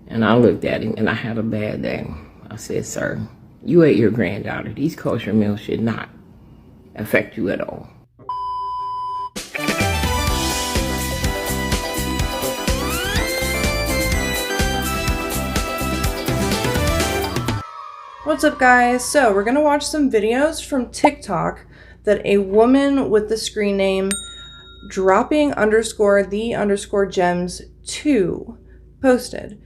And I looked at him and I had a bad day. I said, sir, you ate your granddaughter. These kosher meals should not affect you at all. What's up, guys? So we're gonna watch some videos from TikTok that a woman with the screen name dropping_the_gems2 posted.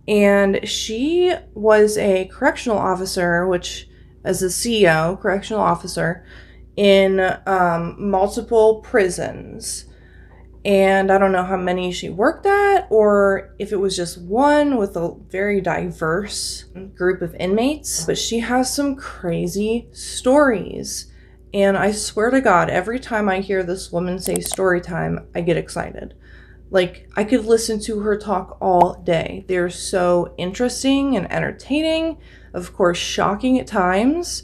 And she was a correctional officer, which is a CEO, correctional officer, in multiple prisons. And I don't know how many she worked at, or if it was just one with a very diverse group of inmates. But she has some crazy stories. And I swear to God, every time I hear this woman say story time, I get excited. Like, I could listen to her talk all day. They're so interesting and entertaining. Of course, shocking at times.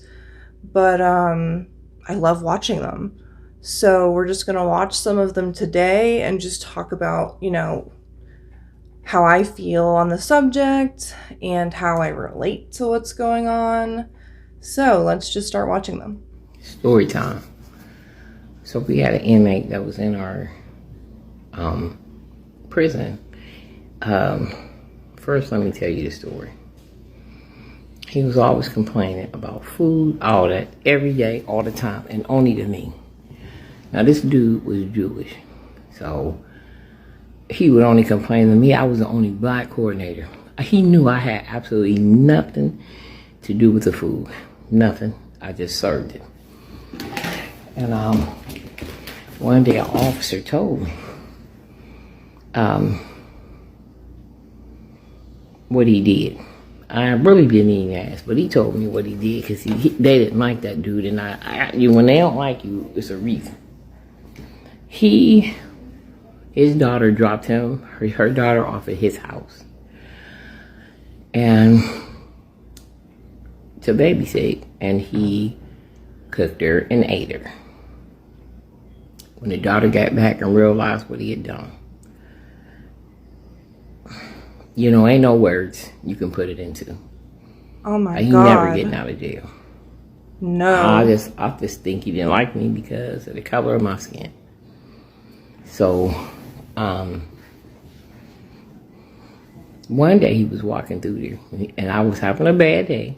But I love watching them. So we're just going to watch some of them today and just talk about, you know, how I feel on the subject and how I relate to what's going on. So let's just start watching them. Story time. So we had an inmate that was in our prison. First, let me tell you the story. He was always complaining about food, all that, every day, all the time, and only to me. Now, this dude was Jewish, so he would only complain to me. I was the only black coordinator. He knew I had absolutely nothing to do with the food. Nothing. I just served it. And one day, an officer told me what he did. I really didn't even ask, but he told me what he did because they didn't like that dude. And when they don't like you, it's a reason. His daughter dropped her daughter off at his house and to babysit, and he cooked her and ate her. When the daughter got back and realized what he had done, you know, ain't no words you can put it into. Oh my God. He never getting out of jail. No. I just think he didn't like me because of the color of my skin. So, one day he was walking through there, and I was having a bad day,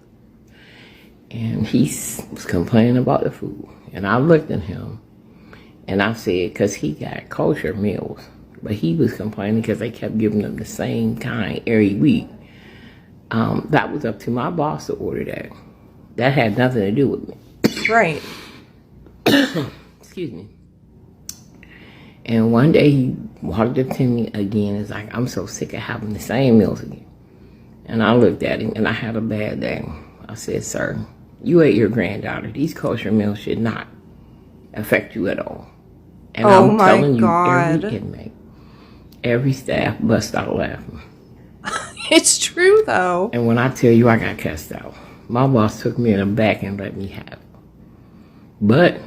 and he was complaining about the food. And I looked at him, and I said, because he got kosher meals, but he was complaining because they kept giving him the same kind every week. That was up to my boss to order that. That had nothing to do with me. Right. Excuse me. And one day he walked up to me again. It's like, I'm so sick of having the same meals again. And I looked at him and I had a bad day. I said, sir, you ate your granddaughter. These kosher meals should not affect you at all. And I'm telling you, every inmate, every staff bust out laughing. It's true, though. And when I tell you I got cussed out, my boss took me in the back and let me have it. But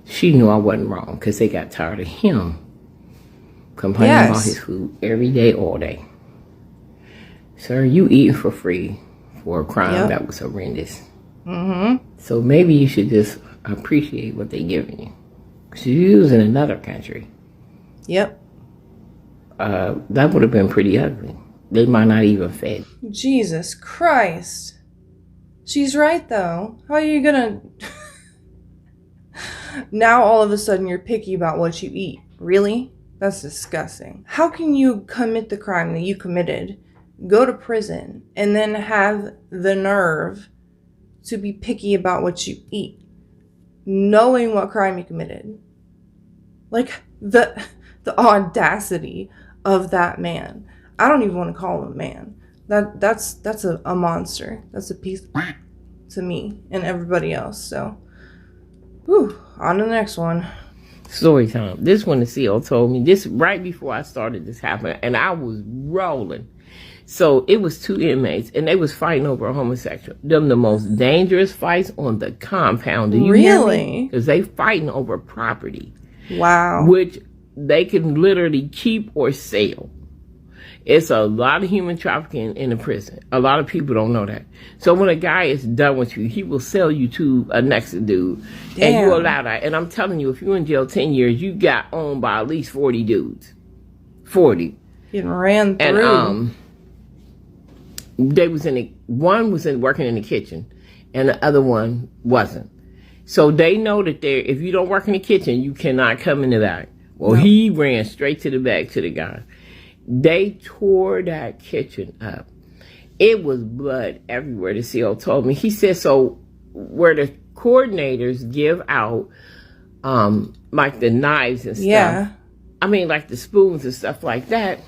she knew I wasn't wrong because they got tired of him complaining about his food every day, all day. Sir, you eating for free for a crime that was horrendous. Mm-hmm. So maybe you should just appreciate what they're giving you. Because you was in another country. Yep. That would have been pretty ugly. They might not even fed. Jesus Christ. She's right, though. How are you gonna... Now all of a sudden you're picky about what you eat. Really? That's disgusting. How can you commit the crime that you committed, go to prison, and then have the nerve to be picky about what you eat, knowing what crime you committed? Like, the audacity of that man. I don't even want to call him a man. That's a monster. That's a piece to me and everybody else. So, whew, on to the next one. Story time. This one the CO told me this right before I started this happening, and I was rolling. So it was two inmates, and they was fighting over a homosexual. Them the most dangerous fights on the compound. Do you hear me? Because they fighting over property. Wow. Which they can literally keep or sell. It's a lot of human trafficking in the prison. A lot of people don't know that. So when a guy is done with you, he will sell you to a next dude. Damn. And you allow that. And I'm telling you, if you're in jail 10 years, you got owned by at least 40 dudes. 40. Getting ran through. And they was one was working in the kitchen, and the other one wasn't. So they know that if you don't work in the kitchen, you cannot come in the back. Well, no. He ran straight to the back to the guy. They tore that kitchen up. It was blood everywhere, the CO told me. He said, so where the coordinators give out, like the knives and stuff. Yeah. I mean, like the spoons and stuff like that.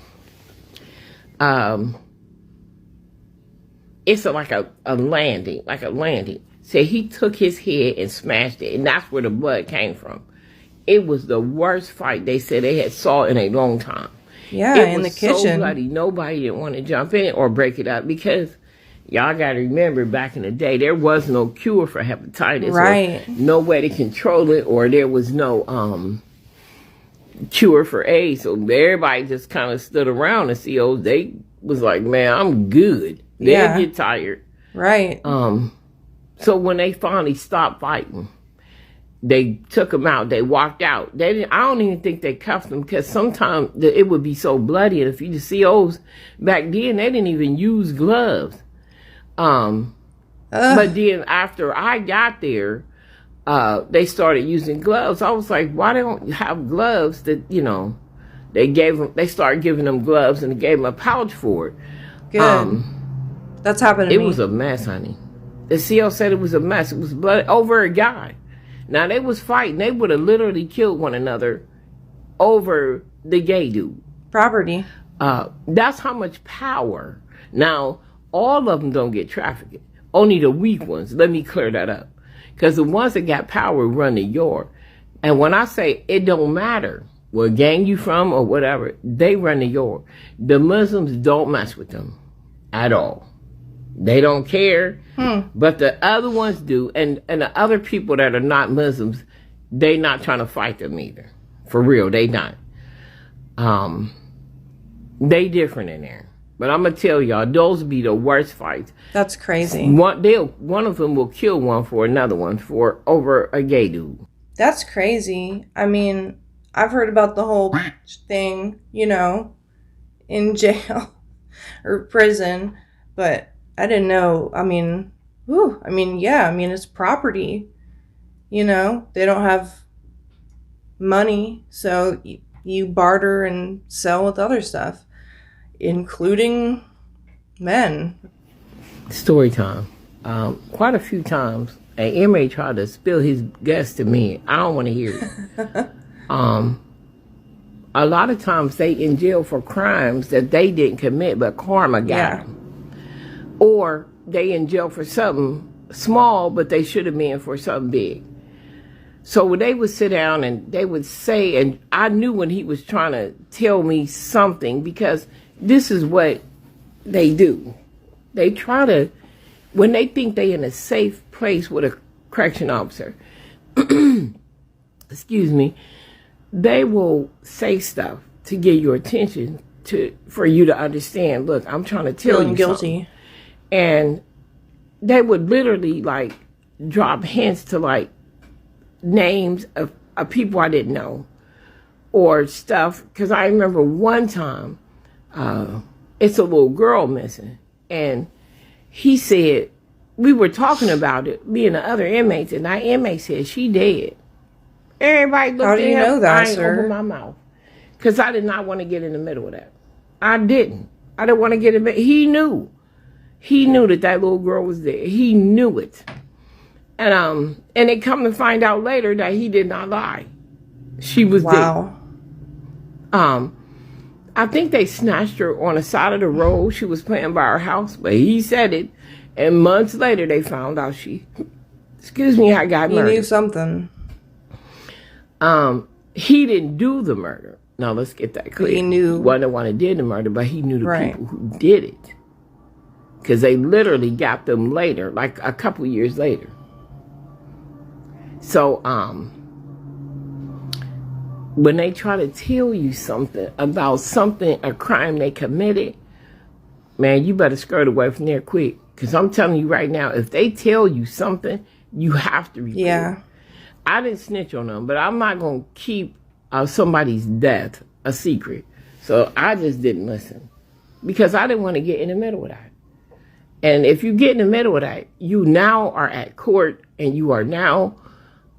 It's like a landing. So he took his head and smashed it, and that's where the blood came from. It was the worst fight they said they had saw in a long time. Yeah, in the kitchen. It was so bloody. Nobody didn't want to jump in it or break it up because y'all got to remember back in the day there was no cure for hepatitis. Right. No way to control it, or there was no cure for AIDS. So everybody just kind of stood around and COs. They was like, man, I'm good. They'll get tired. Right. So when they finally stopped fighting, they took them out. They walked out. I don't even think they cuffed them because sometimes it would be so bloody. And if you the COs back then, they didn't even use gloves. But then after I got there, they started using gloves. I was like, why don't you have gloves that, they started giving them gloves and they gave them a pouch for it. Good. That's happened to me. It was a mess, honey. The CO said it was a mess. It was blood over a guy. Now, they was fighting. They would have literally killed one another over the gay dude. Property. That's how much power. Now, all of them don't get trafficked. Only the weak ones. Let me clear that up. Because the ones that got power run the yard. And when I say it don't matter what gang you from or whatever, they run the yard. The Muslims don't mess with them at all. They don't care, but the other ones do, and the other people that are not Muslims, they not trying to fight them either. For real, they not. They different in there. But I'm gonna tell y'all, those be the worst fights. That's crazy. One of them will kill one for another one for over a gay dude. That's crazy. I mean, I've heard about the whole thing, in jail or prison, but I didn't know. I mean, it's property. They don't have money, so you barter and sell with other stuff, including men. Story time. Quite a few times, an inmate tried to spill his guts to me. I don't want to hear it. A lot of times they in jail for crimes that they didn't commit, but karma got them. Or they in jail for something small, but they should have been for something big. So when they would sit down and they would say, and I knew when he was trying to tell me something, because this is what they do. They try to, when they think they in a safe place with a correction officer, excuse me, they will say stuff to get your attention for you to understand, look, I'm trying to tell you guilty. Something. And they would literally drop hints to names of people I didn't know or stuff. Because I remember one time, it's a little girl missing. And he said, we were talking about it, me and the other inmates, and that inmate said, she dead. Everybody looked at him. How do you know that, sir? I opened my mouth. Because I did not want to get in the middle of that. I didn't want to get in the middle. He knew. He knew that little girl was there. He knew it. And they come to find out later that he did not lie. She was wow. There. I think they snatched her on the side of the road. She was playing by her house, but he said it. And months later, they found out I got murdered. He knew something. He didn't do the murder. Now, let's get that clear. He knew. He wasn't the one that did the murder, but he knew the people who did it. Because they literally got them later, like a couple years later. So, when they try to tell you something about something, a crime they committed, man, you better skirt away from there quick. Because I'm telling you right now, if they tell you something, you have to report. Yeah. I didn't snitch on them, but I'm not going to keep somebody's death a secret. So I just didn't listen. Because I didn't want to get in the middle of that. And if you get in the middle of that, you now are at court and you are now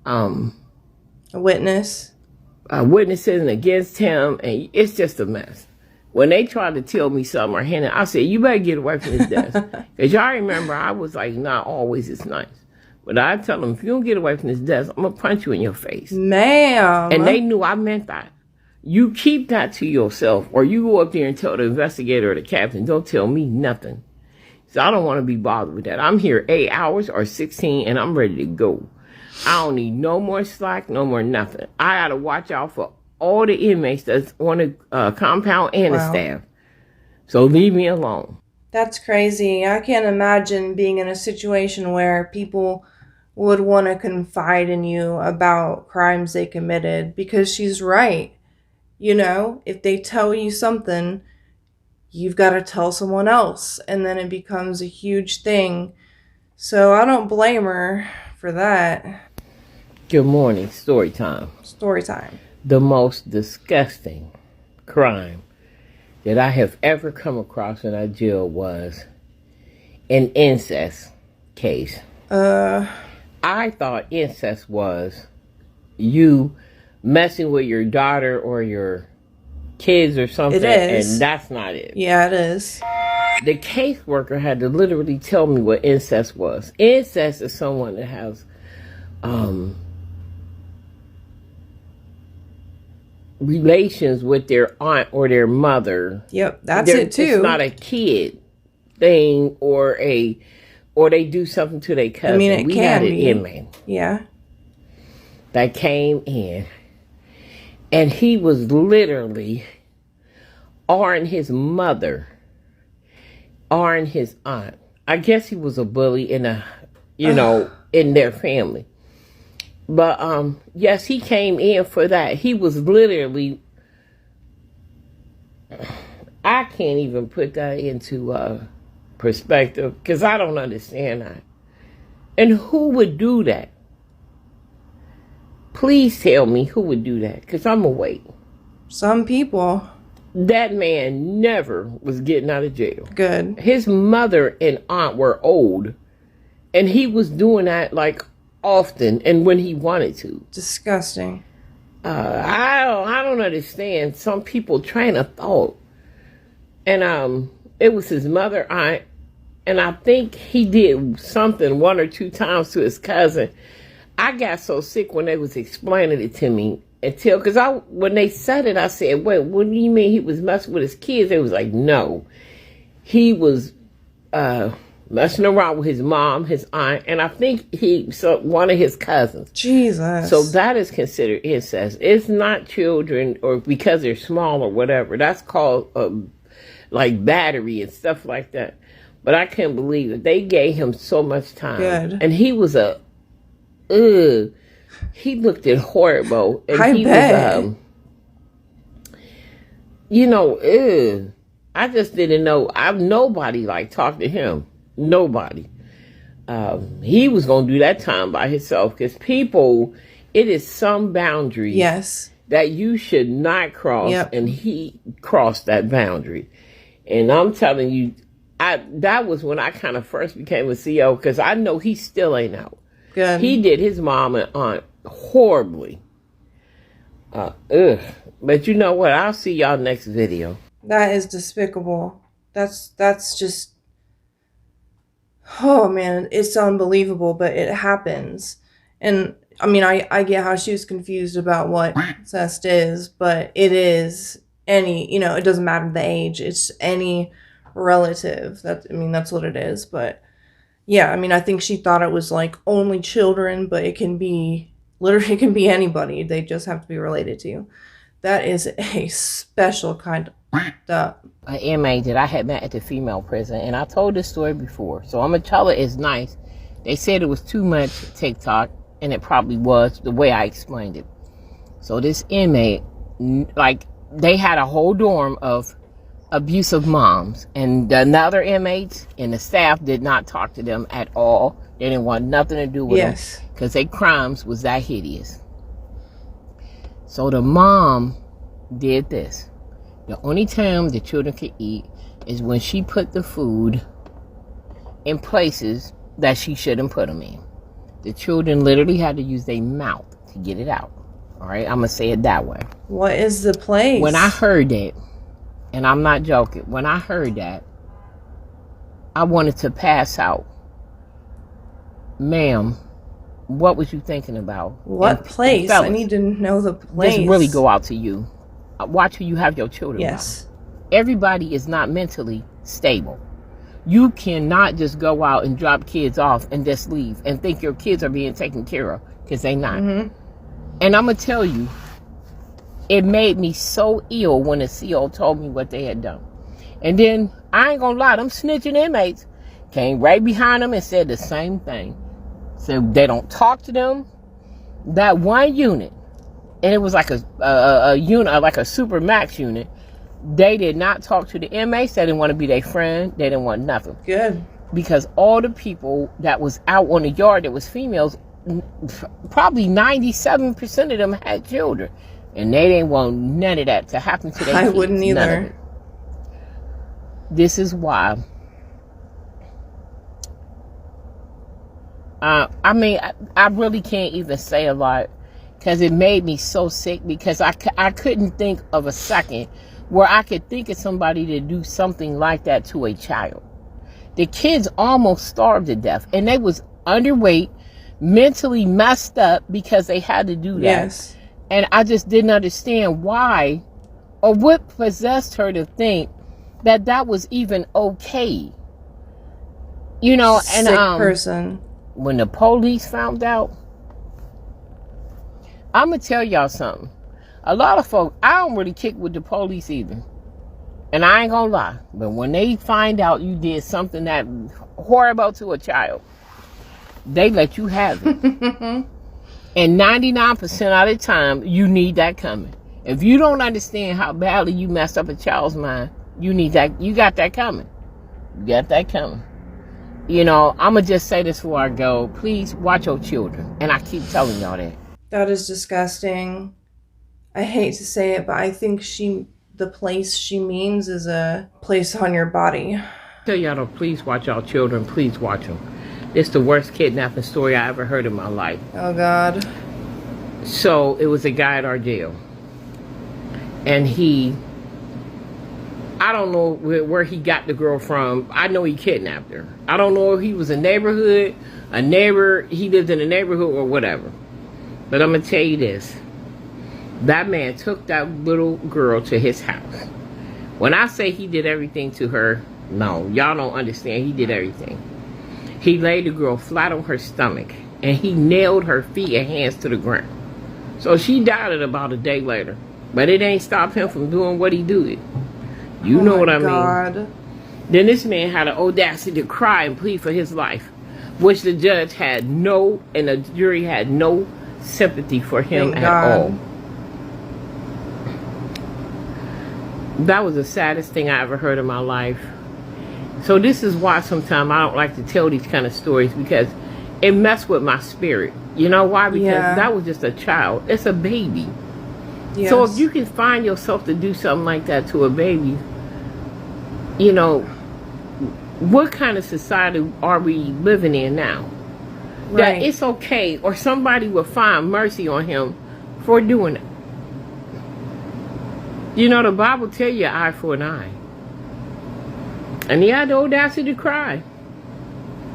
a witness. Witnessing against him, and it's just a mess. When they tried to tell me something or hint it, I said, you better get away from this desk. Because y'all remember, I was like, not always it's nice. But I tell them, if you don't get away from this desk, I'm going to punch you in your face. Ma'am. And they knew I meant that. You keep that to yourself, or you go up there and tell the investigator or the captain, don't tell me nothing. So I don't want to be bothered with that. I'm here 8 hours or 16, and I'm ready to go. I don't need no more slack, no more nothing. I got to watch out for all the inmates that's on the compound and the staff. So leave me alone. That's crazy. I can't imagine being in a situation where people would want to confide in you about crimes they committed, because she's right. You know, if they tell you something, you've got to tell someone else, and then it becomes a huge thing. So I don't blame her for that. Good morning. Story time. Story time. The most disgusting crime that I have ever come across in a jail was an incest case. I thought incest was you messing with your daughter or your kids or something. It is. And that's not it. Yeah, it is. The caseworker had to literally tell me what incest was. Incest is someone that has relations with their aunt or their mother. Yep, that's it too. It's not a kid thing or they do something to their cousin. I mean, it we can had an be. inmate Yeah. that came in, and he was literally R-ing his mother, R-ing his aunt. I guess he was a bully in in their family. But, yes, he came in for that. He was literally, I can't even put that into perspective because I don't understand that. And who would do that? Please tell me who would do that, because I'm going to wait. Some people. That man never was getting out of jail. Good. His mother and aunt were old, and he was doing that like often and when he wanted to. Disgusting. I don't understand some people train of thought. And it was his mother, aunt, and I think he did something 1 or 2 times to his cousin. I got so sick when they was explaining it to me because when they said it, I said, "Wait, what do you mean he was messing with his kids?" They was like, "No, he was messing around with his mom, his aunt, and I think one of his cousins." Jesus. So that is considered incest. It's not children or because they're small or whatever. That's called like battery and stuff like that. But I can't believe it. They gave him so much time. Good. And he was he looked at horrible. And I bet. I just didn't know. Nobody talked to him. Nobody. He was going to do that time by himself because it is some boundaries. Yes. That you should not cross. Yep. And he crossed that boundary. And I'm telling you, that was when I kind of first became a CO because I know he still ain't out. Good. He did his mom and aunt horribly. But you know what? I'll see y'all next video. That is despicable. That's just, oh man, it's unbelievable, but it happens. And I mean, I get how she was confused about what incest is, but it is it doesn't matter the age. It's any relative. That's what it is. But yeah, I think she thought it was like only children, but it can be anybody. They just have to be related to you. That is a special kind of an inmate that I had met at the female prison, and I told this story before, so I'm gonna tell it. It's nice. They said it was too much TikTok, and it probably was the way I explained it. So this inmate, like, they had a whole dorm of abusive moms, and the other inmates and the staff did not talk to them at all. They didn't want nothing to do with them because their crimes was that hideous. So the mom did this. The only time the children could eat is when she put the food in places that she shouldn't put them in. The children literally had to use their mouth to get it out. All right, I'm gonna say it that way. What is the place? When I heard that, and I'm not joking, when I heard that, I wanted to pass out. Ma'am, what was you thinking about? What place? Fellas, I need to know the place. This really go out to you. Watch who you have your children Yes. by. Everybody is not mentally stable. You cannot just go out and drop kids off and just leave and think your kids are being taken care of, because they not. And I'm going to tell you, it made me so ill when the CO told me what they had done. And then, I ain't going to lie, them snitching inmates came right behind them and said the same thing. So they don't talk to them. That one unit, and it was like a unit, like a super max unit, they did not talk to the inmates. They didn't want to be their friend. They didn't want nothing. Good. Because all the people that was out on the yard that was females, probably 97% of them had children. And they didn't want none of that to happen to their kids. I wouldn't either. This is why. I mean, I really can't even say a lot, because it made me so sick, because I couldn't think of a second where I could think of somebody to do something like that to a child. The kids almost starved to death, and they was underweight, mentally messed up because they had to do that. Yes. And I just didn't understand why, or what possessed her to think that that was even okay. You know, and sick person. When the police found out, I'm gonna tell y'all something. A lot of folks, I don't really kick with the police either. And I ain't gonna lie, but when they find out you did something that horrible to a child, they let you have it. And 99% of the time, you need that coming. If you don't understand how badly you messed up a child's mind, you need that. You got that coming. You got that coming. You know, I'm going to just say this before I go. Please watch your children. And I keep telling y'all that. That is disgusting. I hate to say it, but I think the place she means is a place on your body. Tell y'all to please watch y'all children. Please watch them. It's the worst kidnapping story I ever heard in my life. Oh, God. So, it was a guy at our jail. And I don't know where he got the girl from. I know he kidnapped her. I don't know if he was a neighbor, he lived in a neighborhood or whatever. But I'm going to tell you this. That man took that little girl to his house. When I say he did everything to her, no, y'all don't understand. He did everything. He laid the girl flat on her stomach, and he nailed her feet and hands to the ground. So she died about a day later. But it ain't stopped him from doing what he did. You know what I mean. Then this man had the audacity to cry and plead for his life, which the judge had and the jury had no sympathy for him at all. That was the saddest thing I ever heard in my life. So this is why sometimes I don't like to tell these kind of stories, because it messed with my spirit. You know why? Because that was just a child. It's a baby. Yes. So if you can find yourself to do something like that to a baby, you know, what kind of society are we living in now? Right. That it's okay, or somebody will find mercy on him for doing it. You know, the Bible tell you eye for an eye. And he had the audacity to cry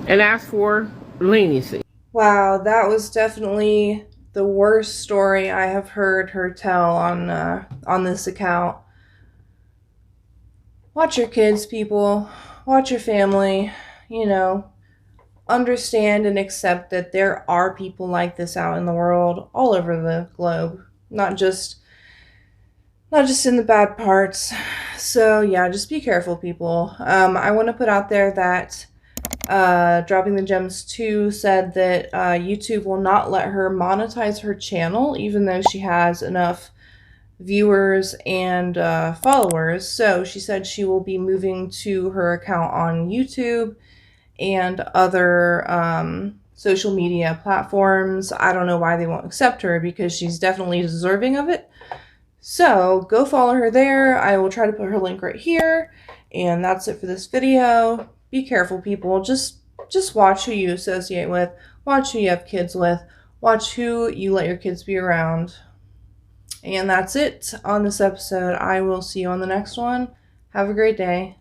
and ask for leniency. Wow, that was definitely the worst story I have heard her tell on this account. Watch your kids, people. Watch your family. You know, understand and accept that there are people like this out in the world, all over the globe. Not just in the bad parts. So yeah, just be careful, people. I want to put out there that Dropping the Gems2 said that YouTube will not let her monetize her channel, even though she has enough viewers and followers. So she said she will be moving to her account on YouTube and other social media platforms. I don't know why they won't accept her, because she's definitely deserving of it. So go follow her there. I will try to put her link right here. And that's it for this video. Be careful, people. Just watch who you associate with. Watch who you have kids with. Watch who you let your kids be around. And that's it on this episode. I will see you on the next one. Have a great day.